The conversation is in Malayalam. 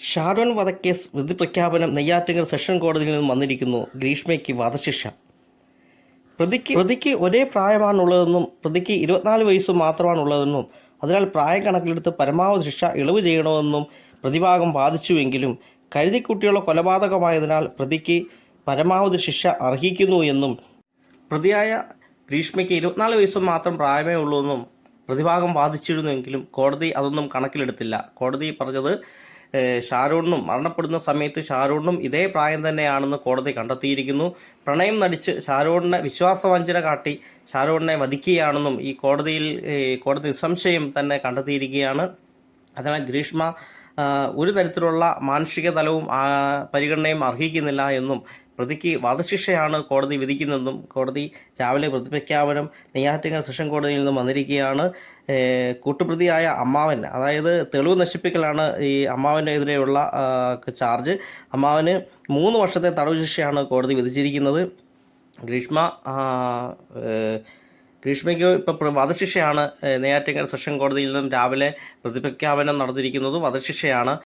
ഷാരോൺ വധക്കേസ് വിധി പ്രഖ്യാപനം നെയ്യാറ്റിൻകര സെഷൻ കോടതിയിൽ നിന്നും വന്നിരിക്കുന്നു. ഗ്രീഷ്മയ്ക്ക് വധശിക്ഷ. പ്രതിക്ക് ഒരേ പ്രായമാണുള്ളതെന്നും പ്രതിക്ക് 24 വയസ്സ് മാത്രമാണുള്ളതെന്നും അതിനാൽ പ്രായം കണക്കിലെടുത്ത് പരമാവധി ശിക്ഷ ഇളവ് ചെയ്യണമെന്നും പ്രതിഭാഗം വാദിച്ചുവെങ്കിലും കരുതിക്കുട്ടിയുള്ള കൊലപാതകമായതിനാൽ പ്രതിക്ക് പരമാവധി ശിക്ഷ അർഹിക്കുന്നു എന്നും പ്രതിയായ ഗ്രീഷ്മയ്ക്ക് 24 വയസ്സ് മാത്രം പ്രായമേ ഉള്ളൂ എന്നും പ്രതിഭാഗം വാദിച്ചിരുന്നുവെങ്കിലും കോടതി അതൊന്നും കണക്കിലെടുത്തില്ല. കോടതി പറഞ്ഞത് ഷാരൂണിനും മരണപ്പെടുന്ന സമയത്ത് ഷാരൂണിനും ഇതേ പ്രായം തന്നെയാണെന്ന് കോടതി കണ്ടെത്തിയിരിക്കുന്നു. പ്രണയം നടിച്ച് ഷാരൂണിനെ വിശ്വാസവഞ്ചന കാട്ടി ഷാരൂണിനെ വധിക്കുകയാണെന്നും ഈ കോടതി നിസ്സംശയം തന്നെ കണ്ടെത്തിയിരിക്കുകയാണ്. അതിനാൽ ഗ്രീഷ്മ ഒരു തരത്തിലുള്ള മാനുഷിക തലവും പരിഗണനയും അർഹിക്കുന്നില്ല എന്നും പ്രതിക്ക് വധശിക്ഷയാണ് കോടതി വിധിക്കുന്നതെന്നും കോടതി രാവിലെ പ്രതിപ്രഖ്യാപനം നെയ്യാറ്റിൻകര സെഷൻ കോടതിയിൽ നിന്നും വന്നിരിക്കുകയാണ്. കൂട്ടുപ്രതിയായ അമ്മാവൻ, അതായത് തെളിവ് നശിപ്പിക്കലാണ് ഈ അമ്മാവൻ്റെ എതിരെയുള്ള ചാർജ്. അമ്മാവന് 3 വർഷത്തെ തടവ് ശിക്ഷയാണ് കോടതി വിധിച്ചിരിക്കുന്നത്. ഗ്രീഷ്മയ്ക്ക് ഇപ്പോൾ വധശിക്ഷയാണ് നെയ്യാറ്റിൻകര സെഷൻ കോടതിയിൽ നിന്നും രാവിലെ പ്രതിപ്രഖ്യാപനം നടന്നിരിക്കുന്നത്. വധശിക്ഷയാണ്.